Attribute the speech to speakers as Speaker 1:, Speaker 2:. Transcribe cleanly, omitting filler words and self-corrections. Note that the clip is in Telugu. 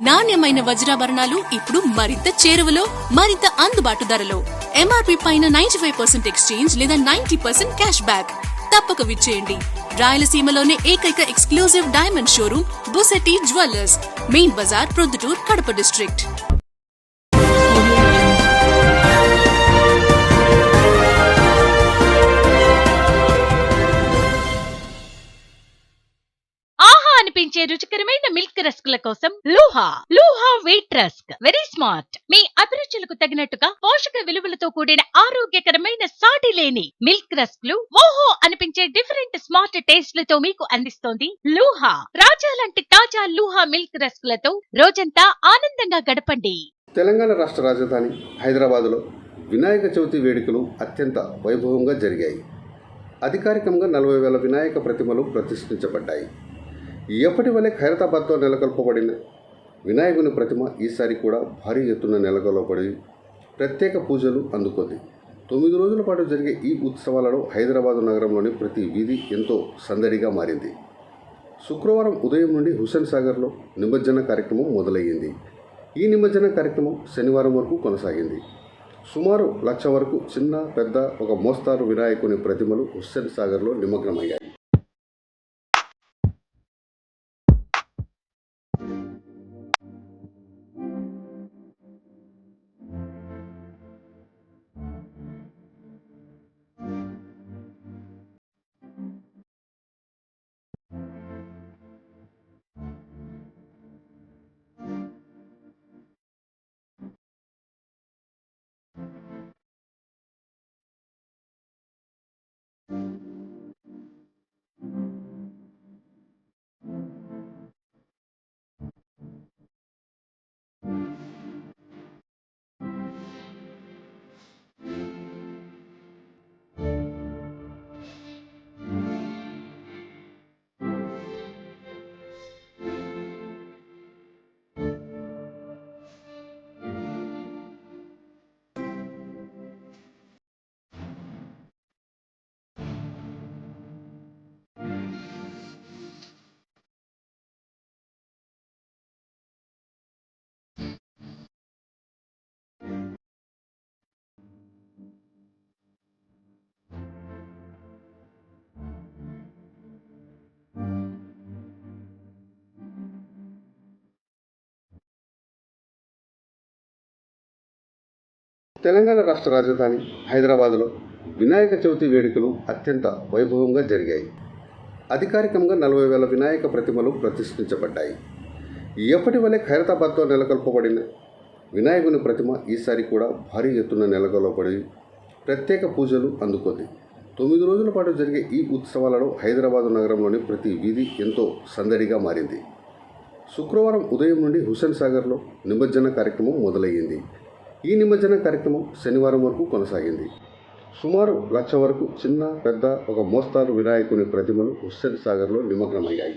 Speaker 1: నాణ్యమైన వజ్రాభరణాలు ఇప్పుడు మరింత చేరువలో, మరింత అందుబాటు ధరలో. ఎంఆర్పీ పైన 95% ఎక్స్చేంజ్ లేదా 90% క్యాష్ బ్యాక్. తప్పక విచ్చేయండి. రాయలసీమలోనే ఏకైక exclusive diamond showroom Busetti jewellers, main bazaar, Proddatur, Kadapa district.
Speaker 2: అనిపించే రుచికరమైన మిల్క్ రస్కుల కోసం లూహా వీట్ రస్క్ వెరీ స్మార్ట్. మీ అభిరుచులకు తగినట్టుగా పోషక విలువలతో కూడిన ఆరోగ్యకరమైన సాటి లేని మిల్క్ రస్క్లు ఓహో అనిపించే డిఫరెంట్ స్మార్ట్ టేస్ట్లతో మీకు అందిస్తోంది లూహా. రాజా లాంటి తాజా లూహా మిల్క్ రస్కులతో రోజంతా ఆనందంగా గడపండి.
Speaker 3: తెలంగాణ రాష్ట్ర రాజధాని హైదరాబాదులో వినాయక చవితి వేడుకలు అత్యంత వైభవంగా జరిగాయి. అధికారికంగా 40,000 వినాయక ప్రతిమలు ప్రతిష్ఠించబడ్డాయి. ఎప్పటి వలె ఖైరతాబాద్లో నెలకొల్పబడిన వినాయకుని ప్రతిమ ఈసారి కూడా భారీ ఎత్తున నెలకొల్పబడి ప్రత్యేక పూజలు అందుకుంది. 9 రోజుల పాటు జరిగే ఈ ఉత్సవాలలో హైదరాబాదు నగరంలోని ప్రతి వీధి ఎంతో సందడిగా మారింది. శుక్రవారం ఉదయం నుండి హుస్సేన్ సాగర్లో నిమజ్జన కార్యక్రమం మొదలయ్యింది. ఈ నిమజ్జన కార్యక్రమం శనివారం వరకు కొనసాగింది. సుమారు 1,00,000 వరకు చిన్న పెద్ద ఒక మోస్తారు వినాయకుని ప్రతిమలు హుస్సేన్ సాగర్లో నిమగ్నమయ్యాయి. తెలంగాణ రాష్ట్ర రాజధాని హైదరాబాదులో వినాయక చవితి వేడుకలు అత్యంత వైభవంగా జరిగాయి. అధికారికంగా 40,000 వినాయక ప్రతిమలు ప్రతిష్ఠించబడ్డాయి. ఎప్పటి వలె ఖైరతాబాద్లో నెలకొల్పబడిన వినాయకుని ప్రతిమ ఈసారి కూడా భారీ ఎత్తున నెలకొల్పబడి ప్రత్యేక పూజలు అందుకుంది. 9 రోజుల పాటు జరిగే ఈ ఉత్సవాలలో హైదరాబాదు నగరంలోని ప్రతి వీధి ఎంతో సందడిగా మారింది. శుక్రవారం ఉదయం నుండి హుస్సేన్ సాగర్లో నిమజ్జన కార్యక్రమం మొదలయ్యింది. ఈ నిమజ్జన కార్యక్రమం శనివారం వరకు కొనసాగింది. సుమారు 1,00,000 వరకు చిన్న పెద్ద ఒక మోస్తారు వినాయకుని ప్రతిమలు హుస్సేన్ సాగర్లో నిమగ్నమయ్యాయి.